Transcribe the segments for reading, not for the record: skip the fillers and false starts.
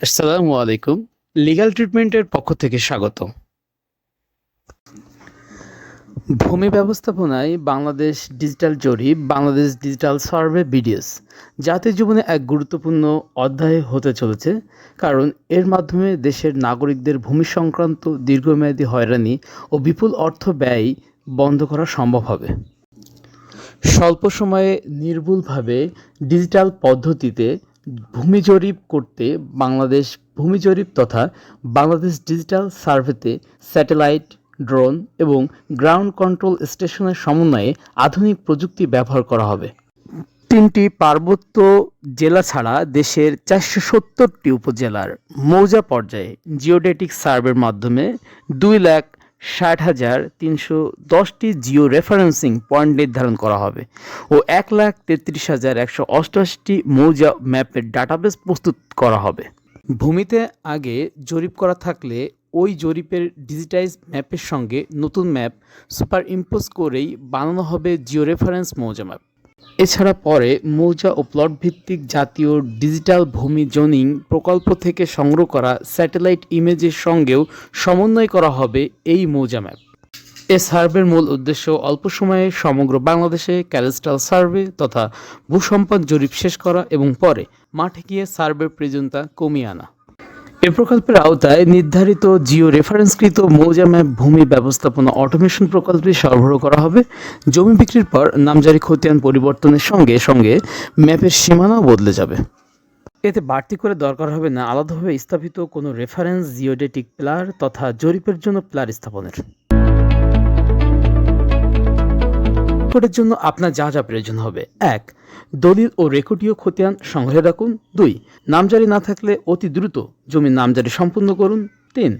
আসসালামু আলাইকুম। লিগ্যাল ট্রিটমেন্টের পক্ষ থেকে স্বাগত। ভূমি ব্যবস্থাপনায় বাংলাদেশ ডিজিটাল জরিপ, বাংলাদেশ ডিজিটাল সার্ভে বিডিএস জাতীয় জীবনে এক গুরুত্বপূর্ণ অধ্যায় হতে চলেছে, কারণ এর মাধ্যমে দেশের নাগরিকদের ভূমি সংক্রান্ত দীর্ঘমেয়াদী হয়রানি ও বিপুল অর্থ ব্যয় বন্ধ করা সম্ভব হবে। স্বল্প সময়ে নির্ভুলভাবে ডিজিটাল পদ্ধতিতে ভূমি জরিপ করতে বাংলাদেশ ভূমি জরিপ তথা বাংলাদেশ ডিজিটাল সার্ভেতে স্যাটেলাইট, ড্রোন এবং গ্রাউন্ড কন্ট্রোল স্টেশনের সমন্বয়ে আধুনিক প্রযুক্তি ব্যবহার করা হবে। 3টি পার্বত্য জেলা ছাড়া দেশের 470টি উপজেলার মৌজা পর্যায়ে জিওডেটিক সার্ভের মাধ্যমে 2,60,310টি জিও রেফারেন্সিং পয়েন্ট নির্ধারণ করা হবে ও 1,33,188টি মৌজা ম্যাপের ডাটাবেস প্রস্তুত করা হবে। ভূমিতে আগে জরিপ করা থাকলে ওই জরিপের ডিজিটাইজ ম্যাপের সঙ্গে নতুন ম্যাপ সুপার ইম্পোজ করেই বানানো হবে জিও রেফারেন্স মৌজা ম্যাপ। এছাড়া পরে মৌজা ও প্লট ভিত্তিক জাতীয় ডিজিটাল ভূমি জোনিং প্রকল্প থেকে সংগ্রহ করা স্যাটেলাইট ইমেজের সঙ্গেও সমন্বয় করা হবে এই মৌজা ম্যাপ। এ সার্ভের মূল উদ্দেশ্য অল্প সময়ে সমগ্র বাংলাদেশে ক্যাডাস্ট্রাল সার্ভে তথা ভূসম্পদ জরিপ শেষ করা এবং পরে মাঠে গিয়ে সার্ভের প্রয়োজনীয়তা কমিয়ে আনা। এ প্রকল্পের আওতায় নির্ধারিত জিও রেফারেন্সকৃত মৌজা ম্যাপ ভূমি ব্যবস্থাপনা অটোমেশন প্রকল্পে সরবরাহ করা হবে। জমি বিক্রির পর নামজারি খতিয়ান পরিবর্তনের সঙ্গে সঙ্গে ম্যাপের সীমানাও বদলে যাবে। এতে বাড়তি করে দরকার হবে না আলাদাভাবে স্থাপিত কোনো রেফারেন্স জিওডেটিক প্লার তথা জরিপের জন্য প্লার স্থাপনের। রেকর্ডের জন্য আপনার যা যা প্রয়োজন হবে: 1. দলিল ও রেকর্ডীয় খতিয়ান সংগ্রহে রাখুন। 2. নামজারি না থাকলে অতি দ্রুত জমির নামজারি সম্পূর্ণ করুন। 3.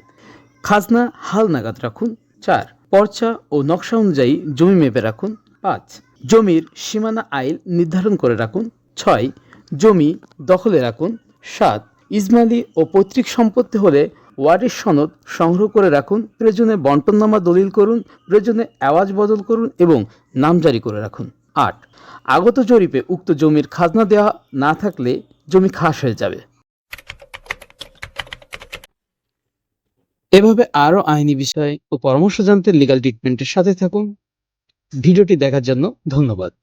খাজনা হাল নাগাদ রাখুন। 4. পর্চা ও নকশা অনুযায়ী জমি মেপে রাখুন। 5. জমির সীমানা আইল নির্ধারণ করে রাখুন। 6. জমি দখলে রাখুন। 7. ইজমালি ও পৈতৃক সম্পত্তি হলে ওয়ারিশ সনদ সংগ্রহ করে রাখুন। প্রয়োজনে বন্টননামা দলিল করুন, প্রয়োজনে এওয়াজ বদল করুন এবং নামজারি করে রাখুন। 8. আগত জরিপে উক্ত জমির খাজনা দেওয়া না থাকলে জমি খাস হয়ে যাবে। এভাবে আরও আইনি বিষয় ও পরামর্শ জানতে লিগ্যাল ট্রিটমেন্টের সাথে থাকুন। ভিডিওটি দেখার জন্য ধন্যবাদ।